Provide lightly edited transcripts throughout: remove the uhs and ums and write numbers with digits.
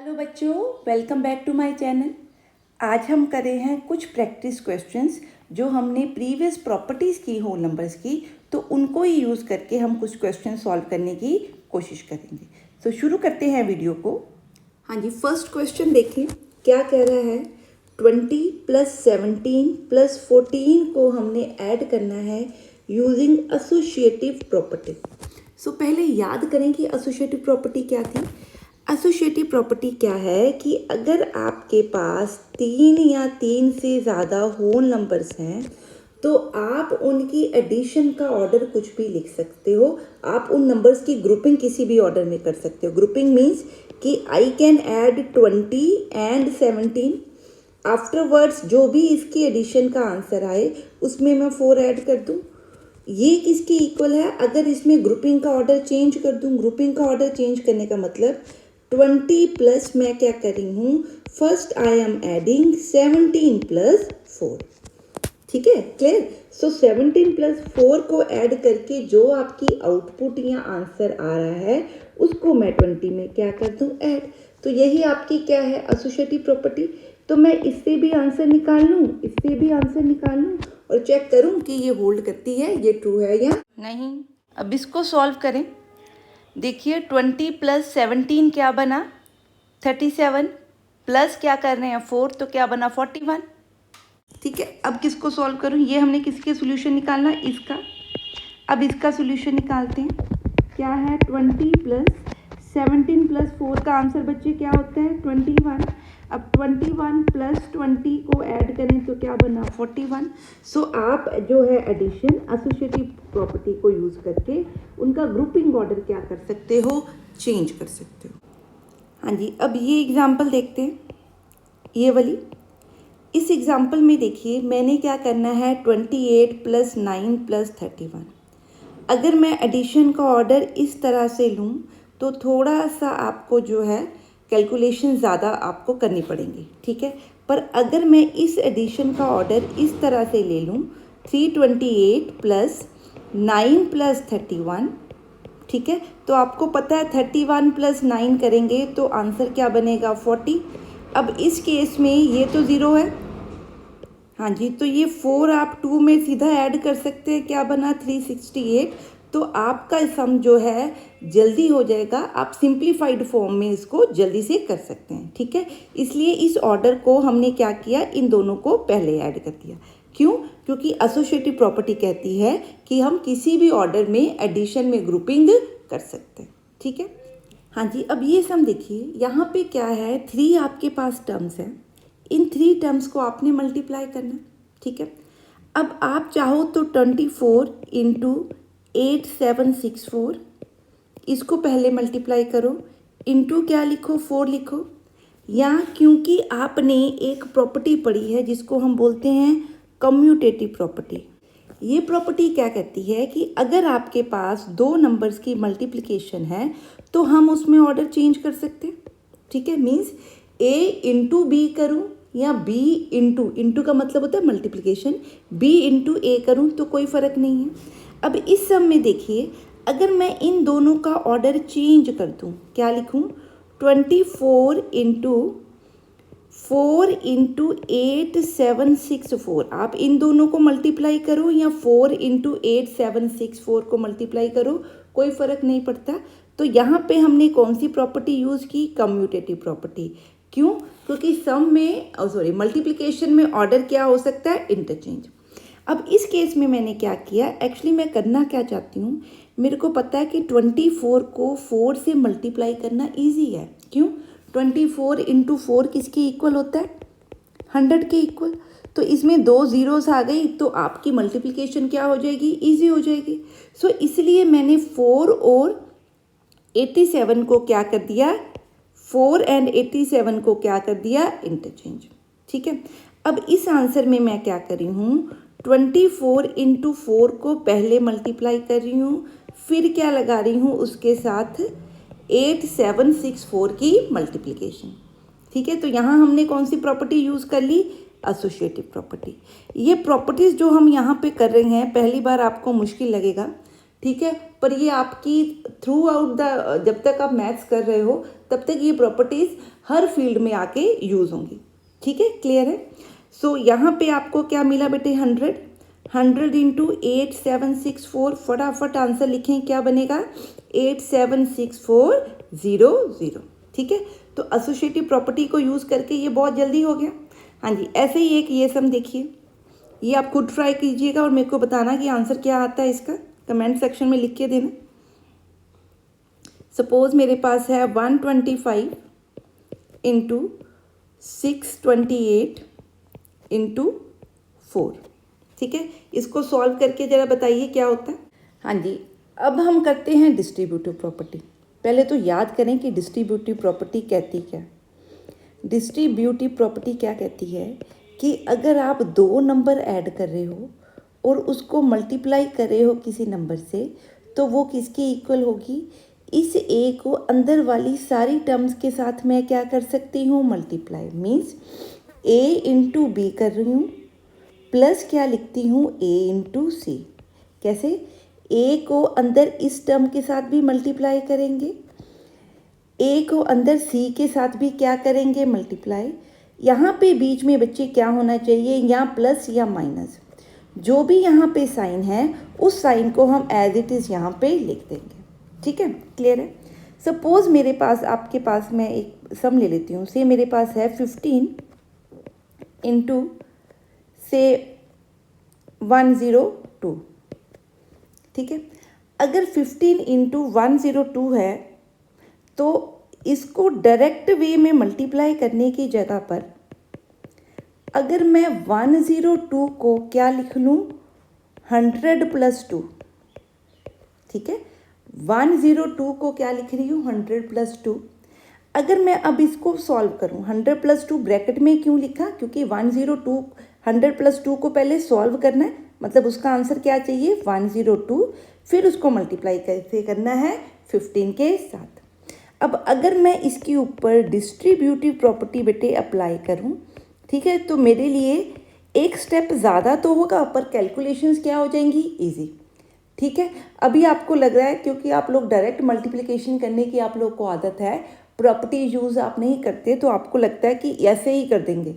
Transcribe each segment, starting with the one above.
Hello बच्चों, welcome back to my channel. आज हम कर रहे हैं कुछ प्रैक्टिस क्वेश्चंस जो हमने प्रीवियस प्रॉपर्टीज़ की होल नंबर्स की, तो उनको ही यूज़ करके हम कुछ क्वेश्चन सॉल्व करने की कोशिश करेंगे। तो शुरू करते हैं वीडियो को। हाँ जी, फर्स्ट क्वेश्चन देखें क्या कह रहा है। 20 + 17 + 14 को हमने ऐड करना है यूजिंग एसोसिएटिव प्रॉपर्टी। सो पहले याद करें कि एसोसिएटिव प्रॉपर्टी क्या थी। एसोसिएटिव प्रॉपर्टी क्या है कि अगर आपके पास 3 या 3 से ज़्यादा होल नंबर्स हैं तो आप उनकी एडिशन का ऑर्डर कुछ भी लिख सकते हो। आप उन नंबर्स की ग्रुपिंग किसी भी ऑर्डर में कर सकते हो। ग्रुपिंग मीन्स कि I can add 20 and 17, afterwards जो भी इसकी एडिशन का आंसर आए उसमें मैं 4 ऐड कर दूँ। ये किसके इक्वल है? अगर इसमें ग्रुपिंग का ऑर्डर चेंज कर दूं, ग्रुपिंग का ऑर्डर चेंज करने का मतलब 20 प्लस मैं क्या कर रही हूँ, फर्स्ट आई एम एडिंग 17 + 4। ठीक है, क्लियर। सो 17 + 4 को ऐड करके जो आपकी आउटपुट या आंसर आ रहा है उसको मैं 20 में क्या कर दूं, ऐड। तो यही आपकी क्या है, एसोसिएटिव प्रॉपर्टी। तो मैं इससे भी आंसर निकाल लूँ, इससे भी आंसर निकाल लूँ और चेक करूँ कि ये होल्ड करती है, ये ट्रू है या नहीं। अब इसको सॉल्व करें। देखिए 20 + 17 क्या बना, 37, प्लस क्या कर रहे हैं 4, तो क्या बना 41। ठीक है, अब किसको सॉल्व करूँ, ये हमने किसके सोल्यूशन निकालना, इसका। अब इसका सोल्यूशन निकालते हैं। क्या है 20 + 17 + 4 का आंसर बच्चे क्या होता है 21। अब 21 + 20 को ऐड करें तो क्या बना 41। सो आप जो है एडिशन एसोसिएटिव प्रॉपर्टी को यूज़ करके उनका ग्रुपिंग ऑर्डर क्या कर सकते हो, चेंज कर सकते हो। हाँ जी, अब ये एग्जांपल देखते हैं, ये वाली। इस एग्जांपल में देखिए मैंने क्या करना है 28 + 9 + 31। अगर मैं एडिशन का ऑर्डर इस तरह से लूँ तो थोड़ा सा आपको जो है कैलकुलेशन ज़्यादा आपको करनी पड़ेंगी। ठीक है, पर अगर मैं इस एडिशन का ऑर्डर इस तरह से ले लूँ 328 + 9 + 31। ठीक है, तो आपको पता है 31 + 9 करेंगे तो आंसर क्या बनेगा 40। अब इस केस में ये तो 0 है। हाँ जी, तो ये 4 आप 2 में सीधा ऐड कर सकते हैं, क्या बना 368। तो आपका सम जो है जल्दी हो जाएगा, आप सिंप्लीफाइड फॉर्म में इसको जल्दी से कर सकते हैं। ठीक है, इसलिए इस ऑर्डर को हमने क्या किया, इन दोनों को पहले ऐड कर दिया। क्यों? क्योंकि एसोसिएटिव प्रॉपर्टी कहती है कि हम किसी भी ऑर्डर में एडिशन में ग्रुपिंग कर सकते हैं। ठीक है, हाँ जी। अब ये सम देखिए, यहाँ पे क्या है 3 आपके पास टर्म्स हैं, इन 3 टर्म्स को आपने मल्टीप्लाई करना। ठीक है, अब आप चाहो तो 24 × 8764 इसको पहले मल्टीप्लाई करो, इनटू क्या लिखो 4 लिखो। या क्योंकि आपने एक प्रॉपर्टी पढ़ी है जिसको हम बोलते हैं कम्यूटेटिव प्रॉपर्टी। ये प्रॉपर्टी क्या कहती है कि अगर आपके पास 2 नंबर्स की मल्टीप्लिकेशन है तो हम उसमें ऑर्डर चेंज कर सकते हैं। ठीक है, मीन्स a × b करूँ या b इंटू का मतलब होता है मल्टीप्लिकेशन, b × a करूँ तो कोई फ़र्क नहीं है। अब इस सब में देखिए, अगर मैं इन दोनों का ऑर्डर चेंज कर दूँ, क्या लिखूँ 24 × 4 × 8764। आप इन दोनों को मल्टीप्लाई करो या 4 × 8764 को मल्टीप्लाई करो, कोई फ़र्क नहीं पड़ता। तो यहाँ पे हमने कौन सी प्रॉपर्टी यूज़ की, कम्यूटेटिव प्रॉपर्टी। क्यों? क्योंकि सम में मल्टीप्लिकेशन में ऑर्डर क्या हो सकता है, इंटरचेंज। अब इस केस में मैंने क्या किया, एक्चुअली मैं करना क्या चाहती हूँ, मेरे को पता है कि 24 को 4 से मल्टीप्लाई करना ईजी है। क्यों? 24 × 4 किसके इक्वल होता है, 100 के इक्वल। तो इसमें 2 ज़ीरोस आ गई तो आपकी मल्टीप्लिकेशन क्या हो जाएगी, ईजी हो जाएगी। सो इसलिए मैंने 4 और 87 को क्या कर दिया, 4 एंड 87 को क्या कर दिया, इंटरचेंज। ठीक है, अब इस आंसर में मैं क्या कर रही हूँ, 24 × 4 को पहले मल्टीप्लाई कर रही हूँ, फिर क्या लगा रही हूँ उसके साथ 8764 की मल्टीप्लिकेशन। ठीक है, तो यहाँ हमने कौन सी प्रॉपर्टी यूज़ कर ली, एसोसिएटिव प्रॉपर्टी। ये प्रॉपर्टीज़ जो हम यहाँ पे कर रहे हैं, पहली बार आपको मुश्किल लगेगा ठीक है। पर ये आपकी थ्रू आउट द, जब तक आप मैथ्स कर रहे हो तब तक ये प्रॉपर्टीज़ हर फील्ड में आके यूज़ होंगी। ठीक है, क्लियर है। सो यहाँ पे आपको क्या मिला बेटे, 100 इंटू 8764, फटाफट आंसर लिखें, क्या बनेगा 876400। ठीक है, तो एसोसिएटिव प्रॉपर्टी को यूज़ करके ये बहुत जल्दी हो गया। हाँ जी, ऐसे ही एक ये सम देखिए, ये आप खुद ट्राई कीजिएगा और मेरे को बताना कि आंसर क्या आता है इसका, कमेंट सेक्शन में लिख के देना। सपोज मेरे पास है 125 इंटू 628 इंटू 4। ठीक है, इसको सॉल्व करके ज़रा बताइए क्या होता है। हाँ जी, अब हम करते हैं डिस्ट्रीब्यूटिव प्रॉपर्टी। पहले तो याद करें कि डिस्ट्रीब्यूटिव प्रॉपर्टी कहती क्या। डिस्ट्रीब्यूटिव प्रॉपर्टी क्या कहती है कि अगर आप दो नंबर ऐड कर रहे हो और उसको मल्टीप्लाई कर रहे हो किसी नंबर से, तो वो किसके इक्वल होगी, इस ए को अंदर वाली सारी टर्म्स के साथ मैं क्या कर सकती हूँ, मल्टीप्लाई। मीन्स ए इंटू बी कर रही हूँ, प्लस क्या लिखती हूँ, ए इंटू सी। कैसे, ए को अंदर इस टर्म के साथ भी मल्टीप्लाई करेंगे, ए को अंदर सी के साथ भी क्या करेंगे, मल्टीप्लाई। यहाँ पे बीच में बच्चे क्या होना चाहिए, या प्लस या माइनस, जो भी यहाँ पे साइन है उस साइन को हम एज इट इज़ यहाँ पे लिख देंगे। ठीक है, क्लियर है। सपोज मेरे पास, आपके पास मैं एक सम ले लेती हूँ, से मेरे पास है 15 इंटू से 102। ठीक है, अगर 15 इंटू 102 है तो इसको डायरेक्ट वे में मल्टीप्लाई करने की जगह पर अगर मैं 102 को क्या लिख लूँ, 100 प्लस 2। ठीक है, 102 को क्या लिख रही हूँ, 100 प्लस 2। अगर मैं अब इसको सॉल्व करूँ, 100 प्लस 2 ब्रैकेट में क्यों लिखा, क्योंकि 100 प्लस 2 को पहले सॉल्व करना है, मतलब उसका आंसर क्या चाहिए, 102। फिर उसको मल्टीप्लाई कैसे करना है, 15 के साथ। अब अगर मैं इसके ऊपर डिस्ट्रीब्यूटिव प्रॉपर्टी बेटे अप्लाई करूं, ठीक है, तो मेरे लिए एक स्टेप ज़्यादा तो होगा पर कैलकुलेशंस क्या हो जाएंगी, इजी। ठीक है, अभी आपको लग रहा है क्योंकि आप लोग डायरेक्ट मल्टीप्लिकेशन करने की आप लोग को आदत है, प्रॉपर्टी यूज़ आप नहीं करते, तो आपको लगता है कि ऐसे ही कर देंगे।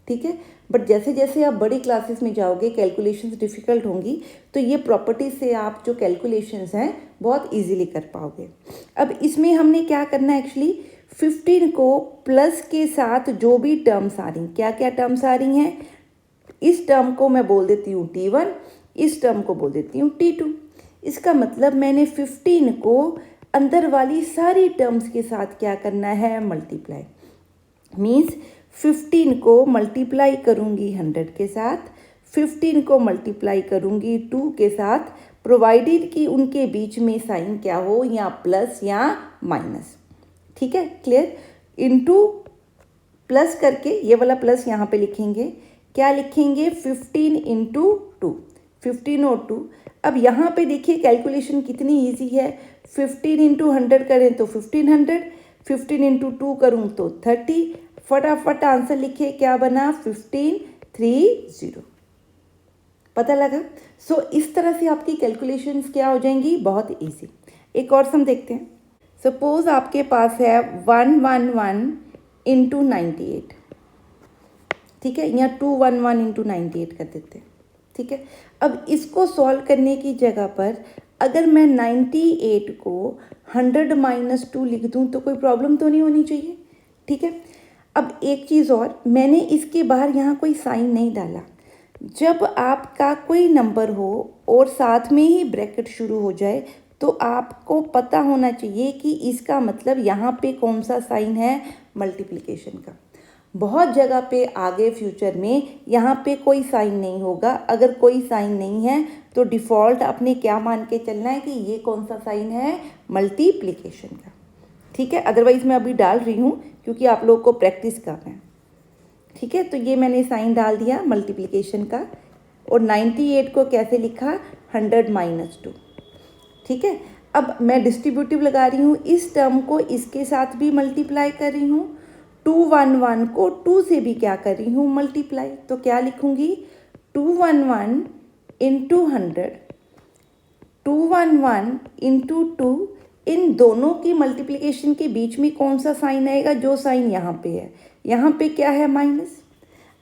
ठीक है, बट जैसे जैसे आप बड़ी क्लासेस में जाओगे, कैलकुलेशंस डिफ़िकल्ट होंगी, तो ये प्रॉपर्टी से आप जो कैलकुलेशंस हैं बहुत इजीली कर पाओगे। अब इसमें हमने क्या करना है, एक्चुअली 15 को प्लस के साथ जो भी टर्म्स आ रही, क्या क्या टर्म्स आ रही हैं, इस टर्म को मैं बोल देती हूँ T1, इस टर्म को बोल देती हूँ T2। इसका मतलब मैंने 15 को अंदर वाली सारी टर्म्स के साथ क्या करना है, मल्टीप्लाई। मीन्स 15 को मल्टीप्लाई करूँगी 100 के साथ, 15 को मल्टीप्लाई करूँगी 2 के साथ, प्रोवाइडेड कि उनके बीच में साइन क्या हो, या प्लस या माइनस। ठीक है, क्लियर। इनटू प्लस करके ये वाला प्लस यहाँ पे लिखेंगे, क्या लिखेंगे, 15 इंटू 2, 15 और 2। अब यहाँ पे देखिए कैलकुलेशन कितनी इजी है, 15 इंटू 100 करें तो 1500, 15 इंटू 2 करूँ तो 30। फटाफट आंसर लिखिए, क्या बना, 1530। पता लगा। सो इस तरह से आपकी कैलकुलेशंस क्या हो जाएंगी, बहुत इजी। एक और सम देखते हैं। सपोज आपके पास है 111 इंटू 98। ठीक है, यहाँ 211 इंटू 98 कर देते हैं। ठीक है, अब इसको सॉल्व करने की जगह पर अगर मैं 98 को 100 माइनस 2 लिख दूँ तो कोई प्रॉब्लम तो नहीं होनी चाहिए। ठीक है, अब एक चीज़ और, मैंने इसके बाहर यहाँ कोई साइन नहीं डाला। जब आपका कोई नंबर हो और साथ में ही ब्रैकेट शुरू हो जाए तो आपको पता होना चाहिए कि इसका मतलब यहाँ पे कौन सा साइन है, मल्टीप्लिकेशन का। बहुत जगह पे आगे फ्यूचर में यहाँ पे कोई साइन नहीं होगा। अगर कोई साइन नहीं है तो डिफ़ॉल्ट अपने क्या मान के चलना है कि ये कौन सा साइन है, मल्टीप्लिकेशन का। ठीक है, अदरवाइज़ मैं अभी डाल रही हूँ क्योंकि आप लोग को प्रैक्टिस करना है। ठीक है, तो ये मैंने साइन डाल दिया मल्टीप्लिकेशन का, और 98 को कैसे लिखा, 100 माइनस 2। ठीक है, अब मैं डिस्ट्रीब्यूटिव लगा रही हूँ, इस टर्म को इसके साथ भी मल्टीप्लाई कर रही हूँ, 211 को 2 से भी क्या कर रही हूँ, मल्टीप्लाई। तो क्या लिखूँगी, 211 इंटू 100 211 इंटू 2, इन दोनों की मल्टीप्लिकेशन के बीच में कौन सा साइन आएगा? जो साइन यहाँ पे है, यहाँ पे क्या है? माइनस।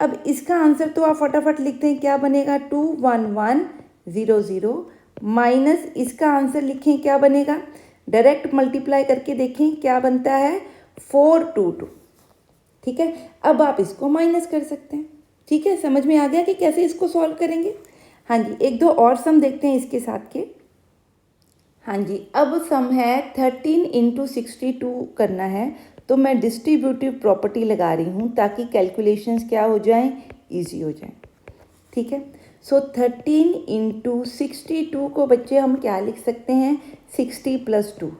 अब इसका आंसर तो आप फटाफट लिखते हैं, क्या बनेगा? 21100 माइनस इसका आंसर लिखें, क्या बनेगा? डायरेक्ट मल्टीप्लाई करके देखें क्या बनता है? 422। ठीक है, अब आप इसको माइनस कर सकते हैं। ठीक है, समझ में आ गया कि कैसे इसको सॉल्व करेंगे? हाँ जी, एक दो और सम देखते हैं इसके साथ के। हाँ जी, अब सम है 13 इंटू 62 करना है, तो मैं डिस्ट्रीब्यूटिव प्रॉपर्टी लगा रही हूँ ताकि कैलकुलेशंस क्या हो जाएं? ईजी हो जाएं। ठीक है, सो 13 इंटू 62 को बच्चे हम क्या लिख सकते हैं? 60 प्लस 2।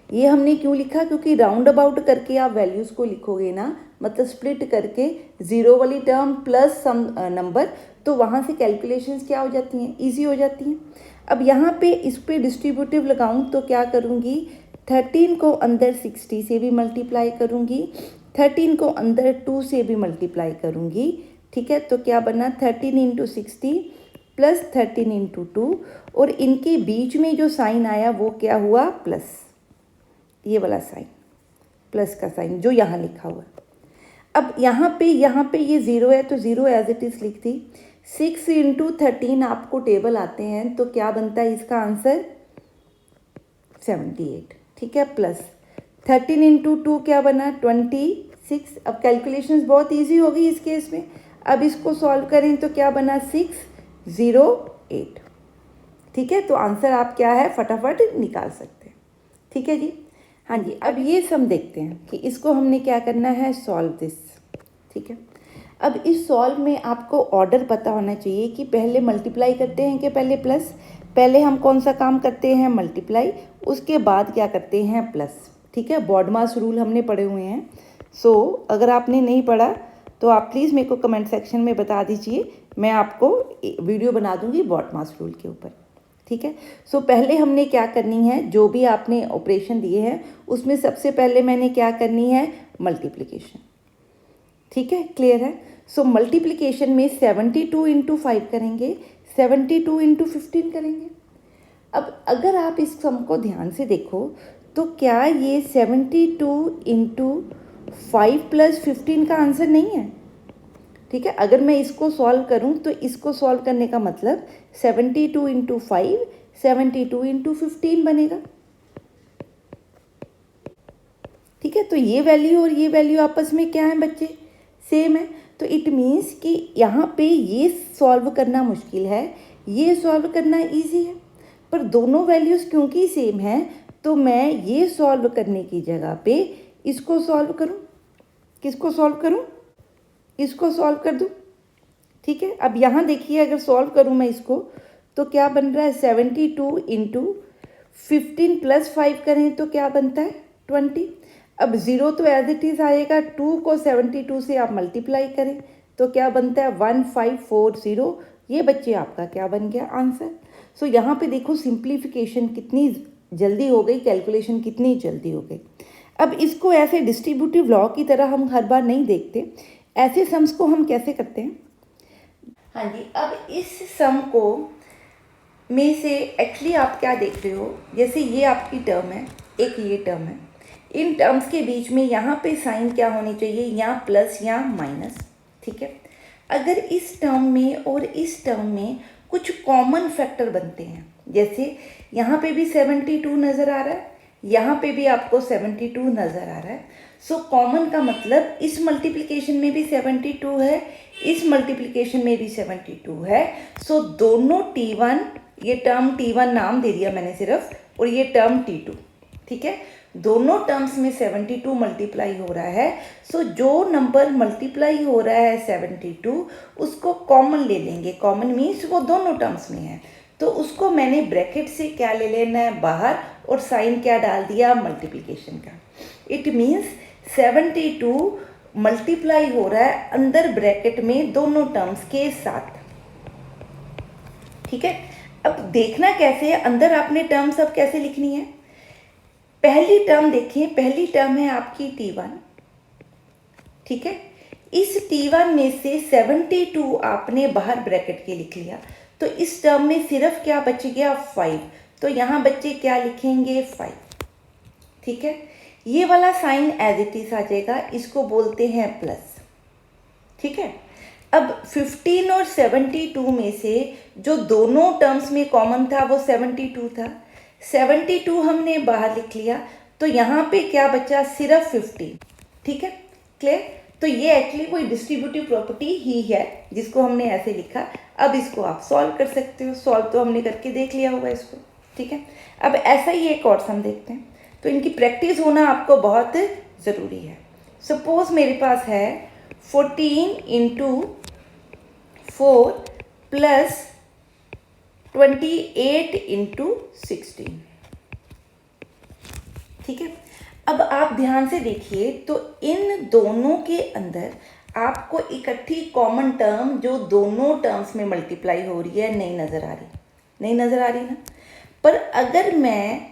ये हमने क्यों लिखा? क्योंकि राउंड अबाउट करके आप वैल्यूज़ को लिखोगे ना, मतलब स्प्लिट करके ज़ीरो वाली टर्म प्लस सम नंबर, तो वहाँ से कैलकुलेशंस क्या हो जाती हैं? ईजी हो जाती हैं। अब यहाँ पे इस पे डिस्ट्रीब्यूटिव लगाऊँ तो क्या करूँगी? 13 को अंदर 60 से भी मल्टीप्लाई करूँगी, 13 को अंदर 2 से भी मल्टीप्लाई करूँगी। ठीक है, तो क्या बना? 13 इंटू 60 प्लस 13 इंटू 2, और इनके बीच में जो साइन आया वो क्या हुआ? प्लस, ये वाला साइन, प्लस का साइन जो यहाँ लिखा हुआ। अब यहाँ पे ये ज़ीरो है तो ज़ीरो एज इट इज़ लिख दी। 6 इंटू 13 आपको टेबल आते हैं तो क्या बनता है इसका आंसर? 78। ठीक है, प्लस 13 इंटू 2 क्या बना? 26। अब कैलकुलेशंस बहुत इजी हो गई इस केस में। अब इसको सॉल्व करें तो क्या बना? 608। ठीक है, तो आंसर आप क्या है फटाफट निकाल सकते हैं। ठीक है जी, हाँ जी। अब ये सम देखते हैं कि इसको हमने क्या करना है? Solve this. ठीक है, अब इस सॉल्व में आपको ऑर्डर पता होना चाहिए कि पहले मल्टीप्लाई करते हैं कि पहले प्लस। पहले हम कौन सा काम करते हैं? मल्टीप्लाई, उसके बाद क्या करते हैं? प्लस। ठीक है, बॉडमास रूल हमने पढ़े हुए हैं। सो अगर आपने नहीं पढ़ा तो आप प्लीज़ मेरे को कमेंट सेक्शन में बता दीजिए, मैं आपको वीडियो बना दूंगी बॉडमास रूल के ऊपर। ठीक है, सो पहले हमने क्या करनी है? जो भी आपने ऑपरेशन दिए हैं उसमें सबसे पहले मैंने क्या करनी है? मल्टीप्लिकेशन। ठीक है, क्लियर है? सो मल्टीप्लिकेशन में 72 इंटू 5 करेंगे, 72 इंटू 15 करेंगे। अब अगर आप इस सम को ध्यान से देखो तो क्या ये 72 इंटू 5 प्लस 15 का आंसर नहीं है? ठीक है, अगर मैं इसको सॉल्व करूं तो इसको सॉल्व करने का मतलब 72 इंटू 5 72 इंटू 15 बनेगा। ठीक है, तो ये वैल्यू और ये वैल्यू आपस में क्या है बच्चे? सेम है। तो इट मीन्स कि यहाँ पे ये सॉल्व करना मुश्किल है, ये सॉल्व करना इजी है, पर दोनों वैल्यूज़ क्योंकि सेम है तो मैं ये सॉल्व करने की जगह पे इसको सॉल्व करूँ। किसको सॉल्व करूँ? इसको सॉल्व कर दूँ। ठीक है, अब यहाँ देखिए अगर सॉल्व करूँ मैं इसको तो क्या बन रहा है? 72 इंटू 15 प्लस 5 करें तो क्या बनता है? 20। अब ज़ीरो तो एज इट इज़ आएगा, 2 को 72 से आप मल्टीप्लाई करें तो क्या बनता है? 1540। ये बच्चे आपका क्या बन गया? आंसर। सो यहाँ पे देखो सिंप्लीफिकेशन कितनी जल्दी हो गई, कैलकुलेशन कितनी जल्दी हो गई। अब इसको ऐसे डिस्ट्रीब्यूटिव लॉ की तरह हम हर बार नहीं देखते, ऐसे सम्स को हम कैसे करते हैं? हाँ जी, अब इस सम को में से एक्चुअली आप क्या देख रहे हो? जैसे ये आपकी टर्म है, एक ये टर्म है, इन टर्म्स के बीच में यहाँ पे साइन क्या होनी चाहिए? या प्लस या माइनस। ठीक है, अगर इस टर्म में और इस टर्म में कुछ कॉमन फैक्टर बनते हैं, जैसे यहाँ पे भी 72 नज़र आ रहा है, यहाँ पे भी आपको 72 नज़र आ रहा है। सो कॉमन का मतलब इस मल्टीप्लिकेशन में भी 72 है, इस मल्टीप्लिकेशन में भी 72 है। सो दोनों T1, ये टर्म T1 नाम दे दिया मैंने सिर्फ, और ये टर्म T2। ठीक है, दोनों टर्म्स में 72 मल्टीप्लाई हो रहा है। सो जो नंबर मल्टीप्लाई हो रहा है 72 उसको कॉमन ले लेंगे। कॉमन मीन्स वो दोनों टर्म्स में है, तो उसको मैंने ब्रैकेट से क्या ले लेना है? बाहर, और साइन क्या डाल दिया? मल्टीप्लिकेशन का। इट मीन्स 72 मल्टीप्लाई हो रहा है अंदर ब्रैकेट में दोनों टर्म्स के साथ। ठीक है, अब देखना कैसे है, अंदर आपने टर्म्स अब कैसे लिखनी है? पहली टर्म देखिए, पहली टर्म है आपकी T1। ठीक है, इस T1 में से 72 आपने बाहर ब्रैकेट के लिख लिया, तो इस टर्म में सिर्फ क्या बच गया? 5। तो यहाँ बच्चे क्या लिखेंगे 5, ठीक है। ये वाला साइन एज इट इज आ जाएगा, इसको बोलते हैं प्लस, ठीक है। अब 15 और 72 में से जो दोनों टर्म्स में कॉमन था वो 72 था, 72 हमने बाहर लिख लिया, तो यहाँ पे क्या बचा, सिर्फ 15, ठीक है, क्लियर। तो ये एक्चुअली कोई डिस्ट्रीब्यूटिव प्रॉपर्टी ही है जिसको हमने ऐसे लिखा। अब इसको आप सॉल्व कर सकते हो, सॉल्व तो हमने करके देख लिया होगा इसको, ठीक है। अब ऐसा ही एक और सम देखते हैं, तो इनकी प्रैक्टिस होना आपको बहुत ज़रूरी है। सपोज मेरे पास है 14 इंटू 4 प्लस 28 इंटू 16, ठीक है। अब आप ध्यान से देखिए, तो इन दोनों के अंदर आपको इकट्ठी कॉमन टर्म जो दोनों टर्म्स में मल्टीप्लाई हो रही है नहीं नज़र आ रही, नहीं नज़र आ रही ना। पर अगर मैं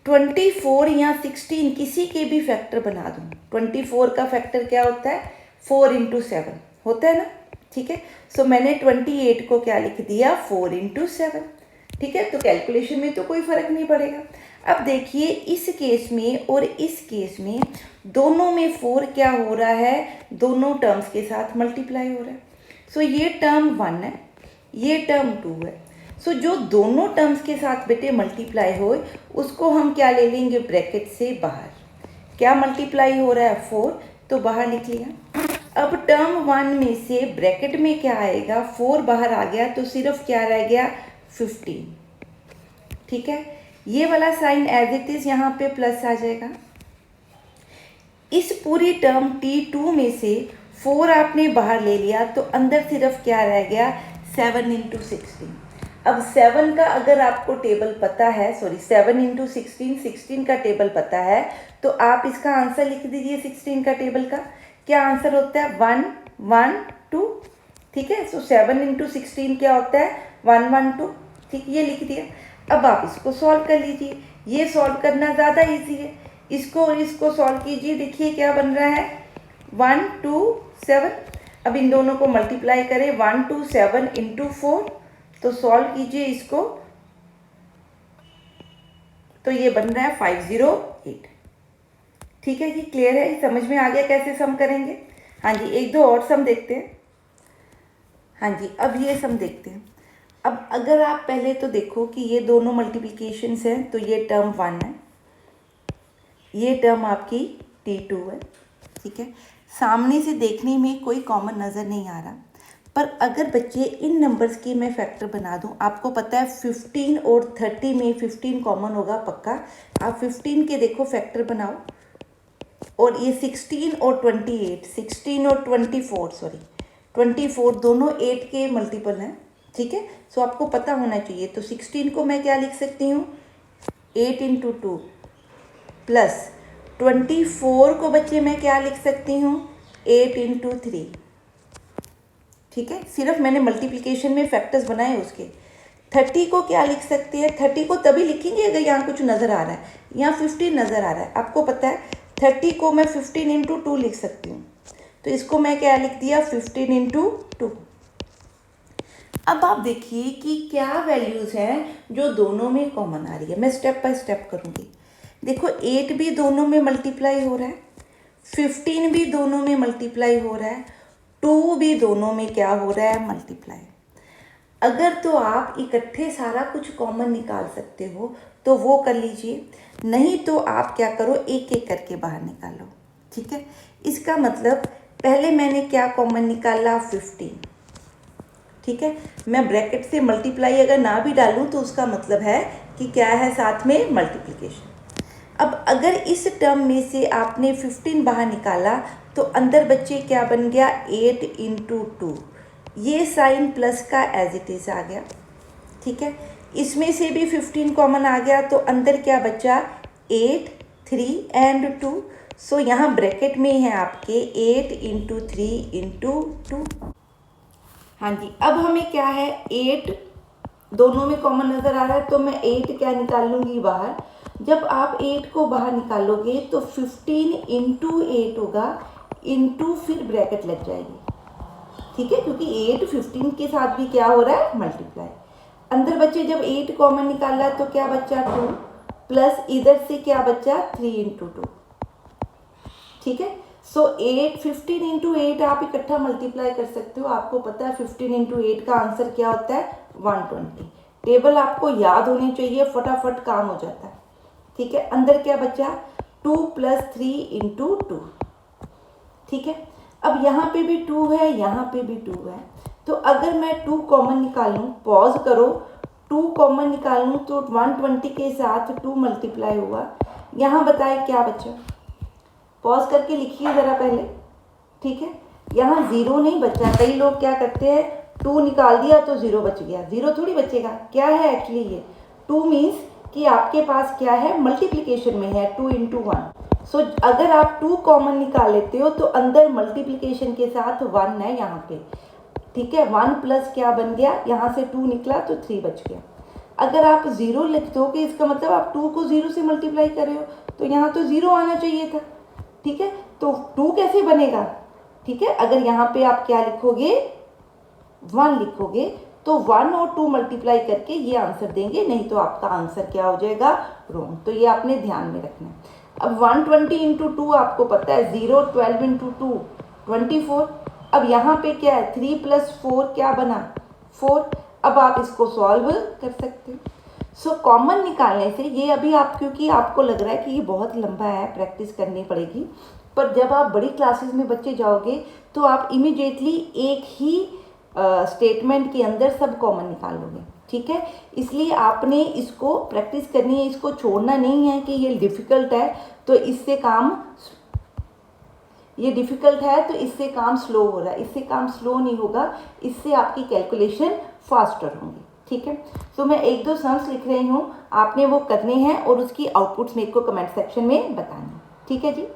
24 या 16 किसी के भी फैक्टर बना दूँ, 24 का फैक्टर क्या होता है, 4 इंटू 7 होता है ना, ठीक है। सो मैंने 28 को क्या लिख दिया, 4 इंटू 7, ठीक है। तो कैलकुलेशन में तो कोई फ़र्क नहीं पड़ेगा। अब देखिए इस केस में और इस केस में दोनों में 4 क्या हो रहा है, दोनों टर्म्स के साथ मल्टीप्लाई हो रहा है। सो ये टर्म 1 है, ये टर्म 2 है। सो जो दोनों टर्म्स के साथ बेटे मल्टीप्लाई हो उसको हम क्या ले लेंगे, ब्रैकेट से बाहर। क्या मल्टीप्लाई हो रहा है, 4, तो बाहर लिख लिया। अब टर्म 1 में से ब्रैकेट में क्या आएगा, 4 बाहर आ गया, तो सिर्फ क्या रह गया, 15, ठीक है। ये वाला साइन एज इट इज यहाँ पे प्लस आ जाएगा। इस पूरी टर्म T2 में से 4 आपने बाहर ले लिया, तो अंदर सिर्फ क्या रह गया, 7 इंटू 16। अब 7 का अगर आपको टेबल पता है, 7 इंटू 16 का टेबल पता है, तो आप इसका आंसर लिख दीजिए 16 का टेबल का। क्या आंसर होता है, 1 1 2, ठीक है। सो 7 इंटू 16 क्या होता है, 1 1 2, ठीक, ये लिख दिया। अब आप इसको सॉल्व कर लीजिए, ये सॉल्व करना ज़्यादा इजी है, इसको और इसको सॉल्व कीजिए, देखिए क्या बन रहा है, 1 2 7। अब इन दोनों को मल्टीप्लाई करें, 1 2 7 इंटू 4, तो सॉल्व कीजिए इसको, तो ये बन रहा है 508, ठीक है जी, क्लियर है, समझ में आ गया कैसे सम करेंगे। हाँ जी, एक दो और सम देखते हैं। हाँ जी, अब ये सम देखते हैं। अब अगर आप पहले तो देखो कि ये दोनों मल्टीप्लिकेशंस हैं, तो ये टर्म 1 है, ये टर्म आपकी T2 है, ठीक है। सामने से देखने में कोई कॉमन नज़र नहीं आ रहा, पर अगर बच्चे इन नंबर्स की मैं फैक्टर बना दूं, आपको पता है 15 और 30 में 15 कॉमन होगा पक्का। आप 15 के देखो फैक्टर बनाओ, और ये 16 और 28, 16 और 24 दोनों 8 के मल्टीपल हैं, ठीक है। सो आपको पता होना चाहिए। तो 16 को मैं क्या लिख सकती हूँ, 8 इंटू 2, प्लस 24 को बच्चे मैं क्या लिख सकती हूँ, 8 इंटू 3, ठीक है। सिर्फ मैंने मल्टीप्लिकेशन में फैक्टर्स बनाए उसके। 30 को क्या लिख सकते हैं, 30 को तभी लिखेंगे अगर यहाँ कुछ नज़र आ रहा है, यहाँ 15 नज़र आ रहा है, आपको पता है 30 को मैं 15 इंटू 2 लिख सकती हूँ, तो इसको मैं क्या लिख दिया, 15 इंटू 2। अब आप देखिए कि क्या वैल्यूज़ हैं जो दोनों में कॉमन आ रही है। मैं स्टेप बाय स्टेप करूँगी। देखो 8 भी दोनों में मल्टीप्लाई हो रहा है, 15 भी दोनों में मल्टीप्लाई हो रहा है, 2 भी दोनों में क्या हो रहा है, मल्टीप्लाई। अगर तो आप इकट्ठे सारा कुछ कॉमन निकाल सकते हो तो वो कर लीजिए, नहीं तो आप क्या करो, एक एक करके बाहर निकालो, ठीक है। इसका मतलब पहले मैंने क्या कॉमन निकाला, 15, ठीक है। मैं ब्रैकेट से मल्टीप्लाई अगर ना भी डालूं तो उसका मतलब है कि क्या है, साथ में मल्टीप्लिकेशन। अब अगर इस टर्म में से आपने 15 बाहर निकाला, तो अंदर बच्चे क्या बन गया, 8 इंटू 2, ये साइन प्लस का एज इट इज़ आ गया, ठीक है। इसमें से भी 15 कॉमन आ गया, तो अंदर क्या बचा, 8 3 एंड 2। सो यहाँ ब्रैकेट में है आपके 8 इंटू 3 इंटू 2। हाँ जी, अब हमें क्या है, 8 दोनों में कॉमन नज़र आ रहा है, तो मैं 8 क्या निकाल लूँगी बाहर। जब आप 8 को बाहर निकालोगे तो 15 इंटू 8 होगा, इंटू फिर ब्रैकेट लग जाएगी, ठीक है, क्योंकि 8 15 के साथ भी क्या हो रहा है, मल्टीप्लाई। अंदर बच्चे जब 8 कॉमन निकाला तो क्या बचा 2, प्लस इधर से क्या बचा 3 इंटू 2, ठीक है। सो 15 इंटू 8 आप इकट्ठा मल्टीप्लाई कर सकते हो, आपको पता है 15 इंटू 8 का आंसर क्या होता है 120। टेबल आपको याद होनी चाहिए, फटाफट काम हो जाता है, ठीक है। अंदर क्या बचा 2 प्लस 3 इंटू 2, ठीक है। अब यहाँ पे भी 2 है, यहाँ पे भी 2 है, तो अगर मैं 2 कॉमन निकालूँ, पॉज करो, 2 कॉमन निकालूँ तो 120 के साथ 2 मल्टीप्लाई हुआ, यहाँ बताए क्या बचा, पॉज करके लिखिए ज़रा पहले, ठीक है। यहाँ 0 नहीं बचा, कई लोग क्या करते हैं 2 निकाल दिया तो 0 बच गया, 0 थोड़ी बचेगा, क्या है एक्चुअली ये 2 मीन्स कि आपके पास क्या है मल्टीप्लिकेशन में है 2 इंटू 1। सो अगर आप 2 कॉमन निकाल लेते हो तो अंदर मल्टीप्लिकेशन के साथ 1 है यहाँ पे, ठीक है। 1 प्लस क्या बन गया, यहाँ से 2 निकला तो 3 बच गया। अगर आप 0 लिख दोगे इसका मतलब आप 2 को 0 से मल्टीप्लाई कर रहे हो, तो यहाँ तो 0 आना चाहिए था, ठीक है। तो 2 कैसे बनेगा, ठीक है। अगर यहाँ पे आप क्या लिखोगे 1 लिखोगे तो 1 और 2 मल्टीप्लाई करके ये आंसर देंगे, नहीं तो आपका आंसर क्या हो जाएगा रॉन्ग। तो ये आपने ध्यान में रखना है। अब 120 इंटू 2 आपको पता है 0, 12 इंटू 2 24। अब यहाँ पे क्या है 3 प्लस 4 क्या बना 4। अब आप इसको सॉल्व कर सकते हो। सो कॉमन निकालने से ये अभी आप, क्योंकि आपको लग रहा है कि ये बहुत लंबा है, प्रैक्टिस करनी पड़ेगी, पर जब आप बड़ी क्लासेस में बच्चे जाओगे तो आप इमीडिएटली एक ही स्टेटमेंट के अंदर सब कॉमन निकाल लोगे, ठीक है। इसलिए आपने इसको प्रैक्टिस करनी है, इसको छोड़ना नहीं है कि ये डिफ़िकल्ट है तो इससे काम, ये डिफ़िकल्ट है तो इससे काम स्लो हो रहा है, इससे काम स्लो नहीं होगा, इससे आपकी कैलकुलेशन फास्टर होंगी, ठीक है। तो मैं 1-2 सम्स लिख रही हूँ, आपने वो करने हैं और उसकी आउटपुट्स मेरे को कमेंट सेक्शन में बताना, ठीक है जी।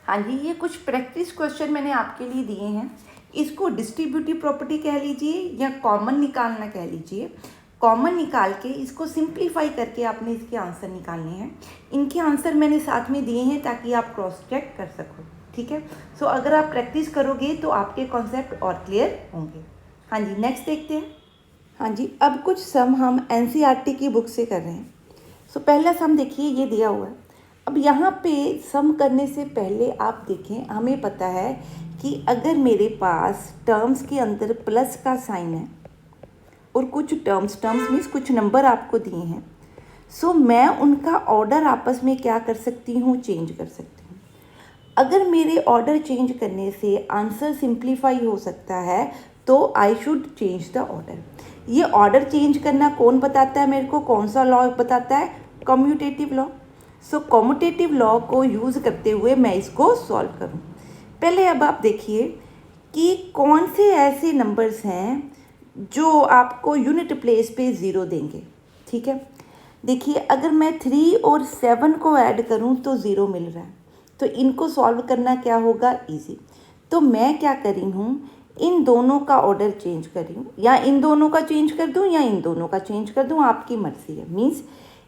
हाँ जी, ये कुछ प्रैक्टिस क्वेश्चन मैंने आपके लिए दिए हैं। इसको डिस्ट्रीब्यूटिव प्रॉपर्टी कह लीजिए या कॉमन निकालना कह लीजिए। कॉमन निकाल के इसको सिंप्लीफाई करके आपने इसके आंसर निकालने हैं। इनके आंसर मैंने साथ में दिए हैं ताकि आप क्रॉस चेक कर सको, ठीक है। सो अगर आप प्रैक्टिस करोगे तो आपके कॉन्सेप्ट और क्लियर होंगे। हाँ जी, नेक्स्ट देखते हैं। हाँ जी, अब कुछ सम हम एनसीईआरटी की बुक से कर रहे हैं। सो पहला सम देखिए, ये दिया हुआ है। अब यहाँ पे सम करने से पहले आप देखें, हमें पता है कि अगर मेरे पास टर्म्स के अंदर प्लस का साइन है और कुछ टर्म्स मीन्स कुछ नंबर आपको दिए हैं, सो मैं उनका ऑर्डर आपस में क्या कर सकती हूँ, चेंज कर सकती हूँ। अगर मेरे ऑर्डर चेंज करने से आंसर सिंप्लीफाई हो सकता है तो I should change the order. ये ऑर्डर चेंज करना कौन बताता है मेरे को, कौन सा लॉ बताता है, कम्यूटेटिव लॉ। सो कम्यूटेटिव लॉ को यूज़ करते हुए मैं इसको सॉल्व करूँ। पहले अब आप देखिए कि कौन से ऐसे नंबर्स हैं जो आपको यूनिट प्लेस पे 0 देंगे, ठीक है। देखिए अगर मैं 3 और 7 को ऐड करूं तो 0 मिल रहा है, तो इनको सॉल्व करना क्या होगा, इजी। तो मैं क्या कर रही हूँ, इन दोनों का ऑर्डर चेंज कर रही हूँ, या इन दोनों का चेंज कर दूँ या इन दोनों का चेंज कर दूँ, आपकी मर्जी है। मीन्स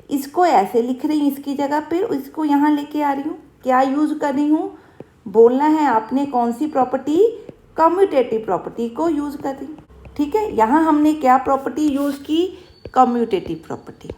इसको ऐसे लिख रही हूँ इसकी जगह पर, इसको यहाँ लेके आ रही हूँ। क्या यूज़ कर रही हूँ, बोलना है आपने कौन सी प्रॉपर्टी, कम्यूटेटिव प्रॉपर्टी को यूज़ कर रही, ठीक है। यहाँ हमने क्या प्रॉपर्टी यूज़ की, कम्यूटेटिव प्रॉपर्टी,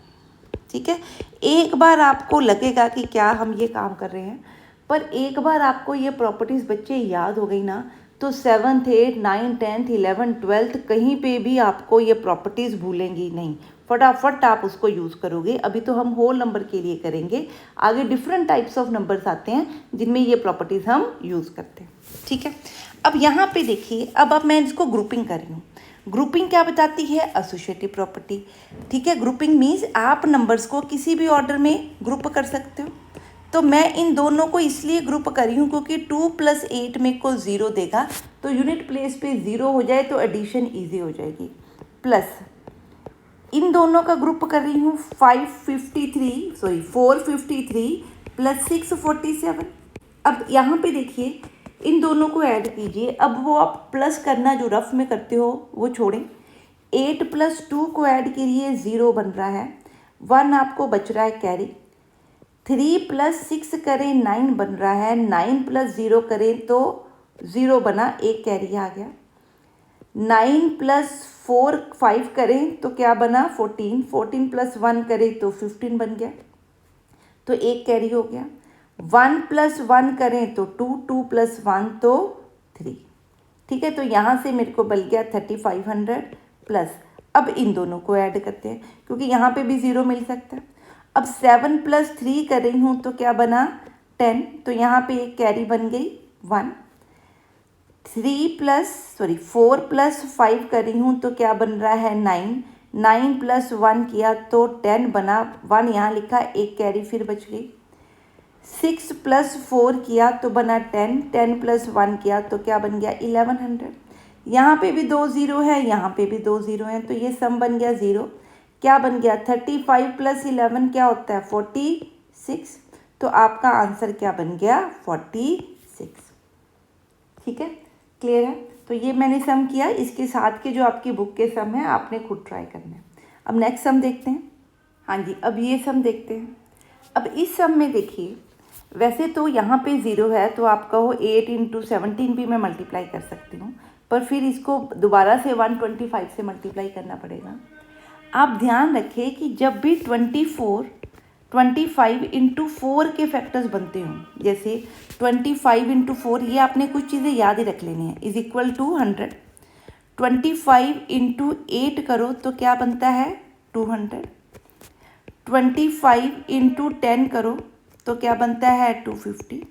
ठीक है। एक बार आपको लगेगा कि क्या हम ये काम कर रहे हैं, पर एक बार आपको ये प्रॉपर्टीज़ बच्चे याद हो गई ना, तो 7th 8th 9th 10th 11th 12th कहीं पे भी आपको ये प्रॉपर्टीज़ भूलेंगी नहीं, फटाफट आप उसको यूज़ करोगे। अभी तो हम होल नंबर के लिए करेंगे, आगे डिफरेंट टाइप्स ऑफ नंबर्स आते हैं जिनमें ये प्रॉपर्टीज़ हम यूज़ करते हैं, ठीक है। अब यहाँ पे देखिए, अब मैं इसको ग्रुपिंग कर रही हूँ। ग्रुपिंग क्या बताती है, एसोसिएटिव प्रॉपर्टी, ठीक है। ग्रुपिंग मीन्स आप नंबर्स को किसी भी ऑर्डर में ग्रुप कर सकते हो। तो मैं इन दोनों को इसलिए ग्रुप कर रही हूँ क्योंकि 2 + 8 मेरे को 0 देगा, तो यूनिट प्लेस पे 0 हो जाए तो एडिशन ईजी हो जाएगी। प्लस इन दोनों का ग्रुप कर रही हूँ 453 + 647। अब यहाँ पे देखिए, इन दोनों को ऐड कीजिए। अब वो आप प्लस करना जो रफ में करते हो वो छोड़ें। 8 + 2 को ऐड कीजिए, 0 बन रहा है, 1 आपको बच रहा है कैरी। 3 + 6 करें, 9 बन रहा है, 9 + 0 करें तो 0 बना, एक कैरी आ गया। 9 प्लस 4 5 करें तो क्या बना 14, 14 प्लस 1 करें तो 15 बन गया, तो एक कैरी हो गया। 1 प्लस 1 करें तो 2, 2 प्लस 1 तो 3। ठीक है, तो यहाँ से मेरे को बल गया 3500 प्लस। अब इन दोनों को ऐड करते हैं क्योंकि यहाँ पे भी 0 मिल सकता है। अब 7 प्लस 3 कर रही हूँ तो क्या बना 10, तो यहाँ पे एक कैरी बन गई 1। 4 प्लस 5 कर रही हूँ तो क्या बन रहा है 9, 9 प्लस 1 किया तो 10 बना, 1 यहाँ लिखा, एक कैरी फिर बच गई। 6 प्लस 4 किया तो बना 10, 10 प्लस 1 किया तो क्या बन गया 1100। यहाँ पे भी 2 0 है, यहाँ पे भी 2 0 हैं, तो ये सम बन गया 0। क्या बन गया 35 प्लस 11 क्या होता है 46, तो आपका आंसर क्या बन गया 46। ठीक है, क्लियर है। तो ये मैंने सम किया, इसके साथ के जो आपकी बुक के सम है आपने खुद ट्राई करना है। अब नेक्स्ट सम देखते हैं। हाँ जी, अब ये सम देखते हैं। अब इस सम में देखिए, वैसे तो यहाँ पे 0 है तो आप कहो 8 इंटू 17 भी मैं मल्टीप्लाई कर सकती हूँ, पर फिर इसको दोबारा से 125 से मल्टीप्लाई करना पड़ेगा। आप ध्यान रखें कि जब भी 25 इंटू 4 के फैक्टर्स बनते हों, जैसे 25 इंटू 4, ये आपने कुछ चीज़ें याद ही रख लेनी है, इज इक्वल टू 100। 25 इंटू 8 करो तो क्या बनता है 200। 25 इंटू 10 करो तो क्या बनता है 250।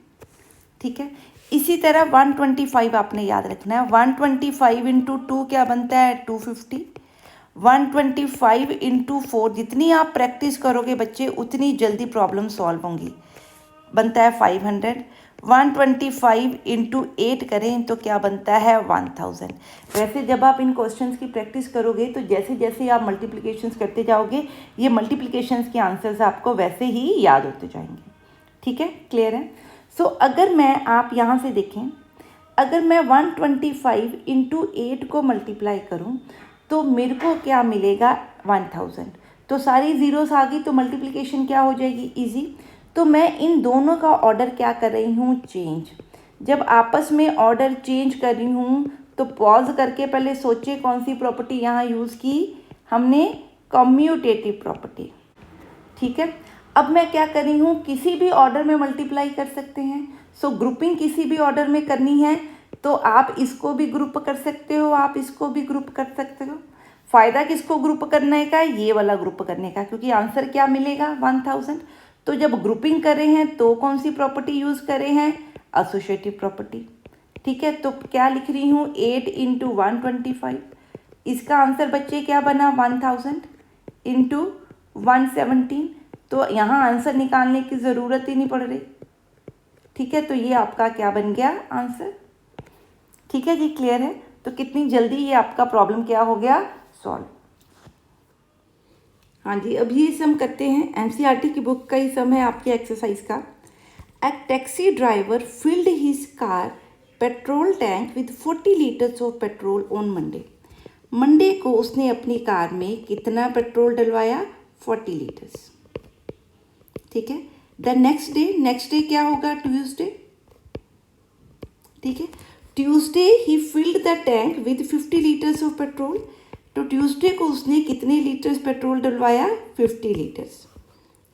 ठीक है, इसी तरह 125 आपने याद रखना है। 125 इंटू 2 क्या बनता है 250। 125 इंटू 4, जितनी आप प्रैक्टिस करोगे बच्चे उतनी जल्दी प्रॉब्लम सॉल्व होंगी, बनता है 500। 125 इंटू 8 करें तो क्या बनता है 1000। वैसे जब आप इन क्वेश्चंस की प्रैक्टिस करोगे तो जैसे जैसे आप मल्टीप्लिकेशंस करते जाओगे, ये मल्टीप्लिकेशंस के आंसर्स आपको वैसे ही याद होते जाएंगे। ठीक है, क्लियर है। सो अगर मैं, आप यहाँ से देखें, अगर मैं 125 इंटू 8 को मल्टीप्लाई करूँ तो मेरे को क्या मिलेगा 1000। तो सारी ज़ीरोस आ गई तो मल्टीप्लिकेशन क्या हो जाएगी इजी। तो मैं इन दोनों का ऑर्डर क्या कर रही हूँ चेंज। जब आपस में ऑर्डर चेंज कर रही हूँ तो पॉज करके पहले सोचिए कौन सी प्रॉपर्टी यहाँ यूज़ की हमने, कम्यूटेटिव प्रॉपर्टी। ठीक है, अब मैं क्या कर रही हूँ, किसी भी ऑर्डर में मल्टीप्लाई कर सकते हैं। सो ग्रुपिंग किसी भी ऑर्डर में करनी है तो आप इसको भी ग्रुप कर सकते हो, आप इसको भी ग्रुप कर सकते हो। फ़ायदा किसको ग्रुप करने का, ये वाला ग्रुप करने का, क्योंकि आंसर क्या मिलेगा 1000। तो जब ग्रुपिंग कर रहे हैं तो कौन सी प्रॉपर्टी यूज़ कर रहे हैं, एसोसिएटिव प्रॉपर्टी। ठीक है, तो क्या लिख रही हूँ 8 इंटू 125, इसका आंसर बच्चे क्या बना 1000 इंटू 117। तो यहाँ आंसर निकालने की ज़रूरत ही नहीं पड़ रही। ठीक है, तो ये आपका क्या बन गया आंसर। ठीक है जी, क्लियर है। तो कितनी जल्दी ये आपका प्रॉब्लम क्या हो गया सॉल्व। हाँ जी, अब ये सम करते हैं, एनसीईआरटी की बुक का ही सम है आपकी एक्सरसाइज का। A taxi driver filled his car petrol tank with 40 litres of petrol on Monday. Monday को उसने अपनी कार में कितना पेट्रोल डलवाया 40 लीटर्स। ठीक है, द नेक्स्ट डे क्या होगा ट्यूसडे। ठीक है, Tuesday he filled the tank with 50 litres of petrol. तो ट्यूसडे को उसने कितने लीटर्स पेट्रोल डलवाया 50 लीटर्स।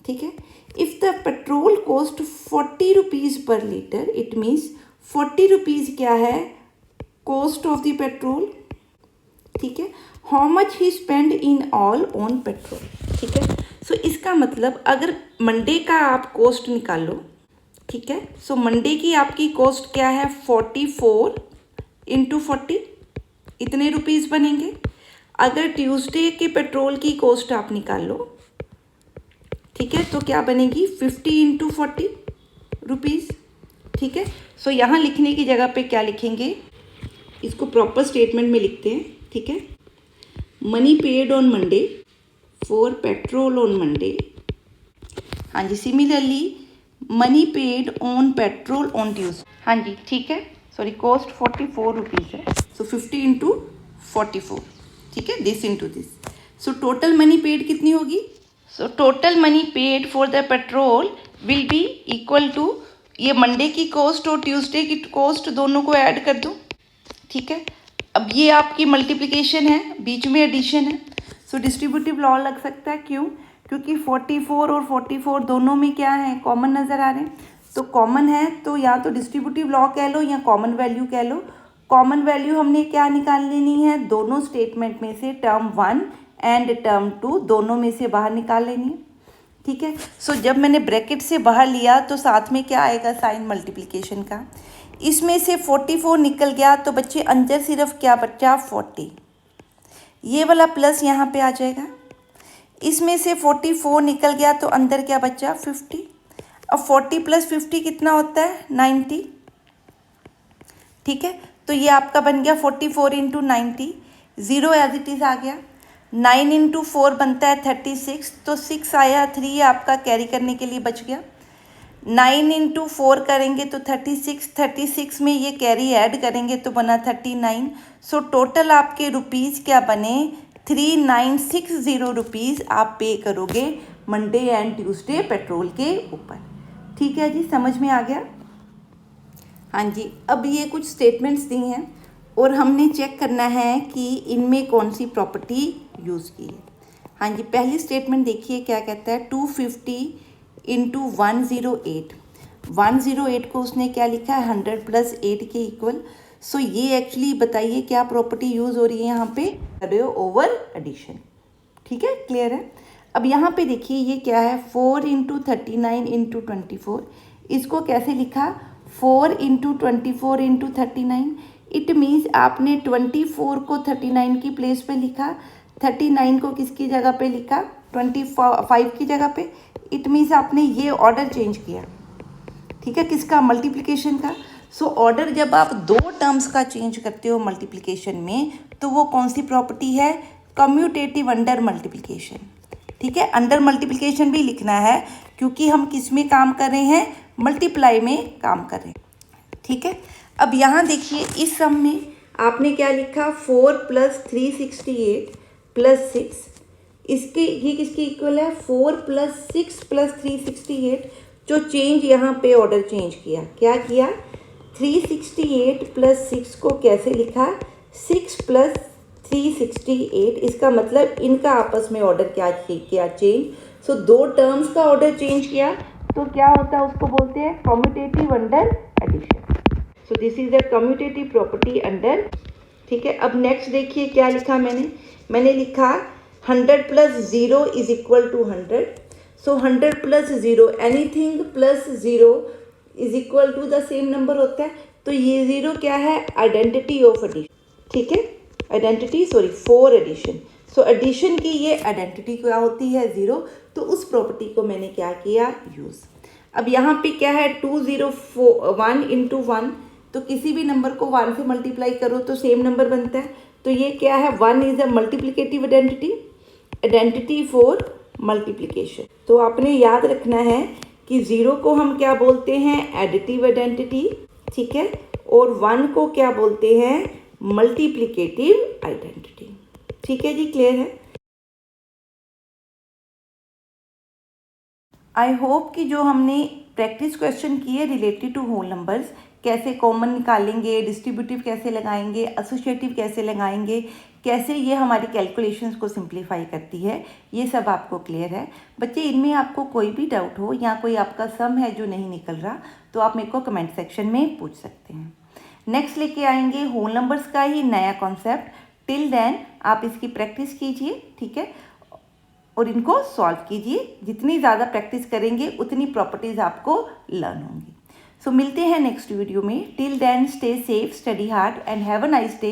ठीक है, if the petrol cost 40 rupees पर लीटर, इट मीन्स 40 रुपीज़ क्या है कॉस्ट ऑफ द पेट्रोल। ठीक है, how much he spend in all on petrol. ठीक है, सो इसका मतलब अगर मंडे का आप कॉस्ट निकालो, ठीक है, सो मंडे की आपकी कॉस्ट क्या है 44 इंटू 40, इतने रुपीज़ बनेंगे। अगर ट्यूसडे के पेट्रोल की कॉस्ट आप निकालो, ठीक है, तो क्या बनेगी 50 इंटू 40 रुपीज़। ठीक है, सो यहाँ लिखने की जगह पे क्या लिखेंगे, इसको प्रॉपर स्टेटमेंट में लिखते हैं। ठीक है, money paid on Monday for petrol on Monday. हाँ जी, similarly money paid on petrol on Tuesday. हाँ जी, ठीक है, सॉरी कॉस्ट 44 रुपीज़ है, सो 50 इंटू 44। ठीक है, this into this, so total money paid कितनी होगी। So total money paid for the petrol will be equal to, ये मंडे की कॉस्ट और ट्यूसडे की कॉस्ट दोनों को ऐड कर दूँ। ठीक है, अब ये आपकी मल्टीप्लिकेशन है, बीच में एडिशन है, सो डिस्ट्रीब्यूटिव लॉ लग सकता है। क्यों? क्योंकि 44 और 44 दोनों में क्या है, कॉमन नज़र आ रहे हैं। तो कॉमन है तो या तो डिस्ट्रीब्यूटिव लॉ कह लो या कॉमन वैल्यू कह लो। कॉमन वैल्यू हमने क्या निकाल लेनी है, दोनों स्टेटमेंट में से टर्म 1 एंड टर्म 2 दोनों में से बाहर निकाल लेनी है। ठीक है, सो जब मैंने ब्रैकेट से बाहर लिया तो साथ में क्या आएगा, साइन मल्टीप्लिकेशन का। इसमें से 44 निकल गया तो बच्चे अंदर सिर्फ क्या बचा, 40। ये वाला प्लस यहाँ पे आ जाएगा। इसमें से 44 निकल गया तो अंदर क्या बचा, 50। अब 40 + 50 कितना होता है, 90। ठीक है, तो ये आपका बन गया 44 × 90, 0 एज इट इज़ आ गया। 9 × 4 बनता है 36, तो 6 आया, 3 आपका कैरी करने के लिए बच गया। 9 × 4 करेंगे तो 36, 36 में ये कैरी ऐड करेंगे तो बना 39। सो टोटल आपके रुपीज़ क्या बने, 3960 रुपीज़ आप पे करोगे मंडे एंड ट्यूसडे पेट्रोल के ऊपर। ठीक है जी, समझ में आ गया? हाँ जी, अब ये कुछ स्टेटमेंट्स दी हैं और हमने चेक करना है कि इनमें कौन सी प्रॉपर्टी यूज़ की है। हाँ जी, पहली स्टेटमेंट देखिए क्या कहता है, 250 × 108। 108 को उसने क्या लिखा है, 100 + 8 के इक्वल। सो ये एक्चुअली बताइए क्या प्रॉपर्टी यूज़ हो रही है यहाँ पे, अरे ओवर एडिशन। ठीक है, क्लियर है? अब यहाँ पे देखिए ये क्या है, 4 × 39 × 24। इसको कैसे लिखा, 4 × 24 × 39। इट मीन्स आपने 24 को 39 की प्लेस पे लिखा, 39 को किसकी जगह पे लिखा, 25 की जगह पे। इट मीन्स आपने ये ऑर्डर चेंज किया। ठीक है, किसका, मल्टीप्लिकेशन का। सो ऑर्डर जब आप दो टर्म्स का चेंज करते हो मल्टीप्लिकेशन में, तो वो कौन सी प्रॉपर्टी है, कम्यूटेटिव अंडर मल्टीप्लिकेशन। ठीक है, अंडर मल्टीप्लिकेशन भी लिखना है क्योंकि हम किस में काम कर रहे हैं, मल्टीप्लाई में काम कर रहे हैं। ठीक है, अब यहाँ देखिए इस सम में आपने क्या लिखा, 4 + 368 + 6। इसके ये किसके इक्वल है, 4 + 6 + 368। जो चेंज यहाँ पे ऑर्डर चेंज किया, क्या किया, 368 + 6 को कैसे लिखा, 6 + 368। इसका मतलब इनका आपस में ऑर्डर क्या चेंज। सो दो टर्म्स का ऑर्डर चेंज किया तो क्या होता है, उसको बोलते हैं commutative under addition. So this is the commutative property under. ठीक है, अब नेक्स्ट देखिए क्या लिखा मैंने लिखा 100 + 0 = 100। सो 100 + 0, एनीथिंग + 0 = द सेम नंबर होता है। तो ये 0 क्या है, आइडेंटिटी ऑफ एडिशन। ठीक है, identity for addition. So addition की ये आइडेंटिटी क्या होती है, 0। तो उस प्रॉपर्टी को मैंने क्या किया, यूज़। अब यहाँ पे क्या है, 201 × 1। तो किसी भी नंबर को 1 से मल्टीप्लाई करो तो सेम नंबर बनता है। तो ये क्या है, 1 is a multiplicative identity for multiplication. तो आपने याद रखना है कि 0 को हम क्या बोलते हैं, एडिटिव आइडेंटिटी। ठीक है, और 1 को क्या बोलते हैं, मल्टीप्लिकेटिव आइडेंटिटी। ठीक है जी, क्लियर है? आई होप कि जो हमने प्रैक्टिस क्वेश्चन किए रिलेटेड टू होल नंबर्स, कैसे कॉमन निकालेंगे, डिस्ट्रीब्यूटिव कैसे लगाएंगे, एसोसिएटिव कैसे लगाएंगे, कैसे ये हमारी कैलकुलेशंस को सिंप्लीफाई करती है, ये सब आपको क्लियर है। बच्चे, इनमें आपको कोई भी डाउट हो या कोई आपका सम है जो नहीं निकल रहा, तो आप मेरे को कमेंट सेक्शन में पूछ सकते हैं। नेक्स्ट लेके आएंगे होल नंबर्स का ही नया कॉन्सेप्ट। टिल देन आप इसकी प्रैक्टिस कीजिए, ठीक है, और इनको सॉल्व कीजिए। जितनी ज़्यादा प्रैक्टिस करेंगे उतनी प्रॉपर्टीज़ आपको लर्न होंगी। सो मिलते हैं नेक्स्ट वीडियो में। Till then stay safe, study hard and have a nice day.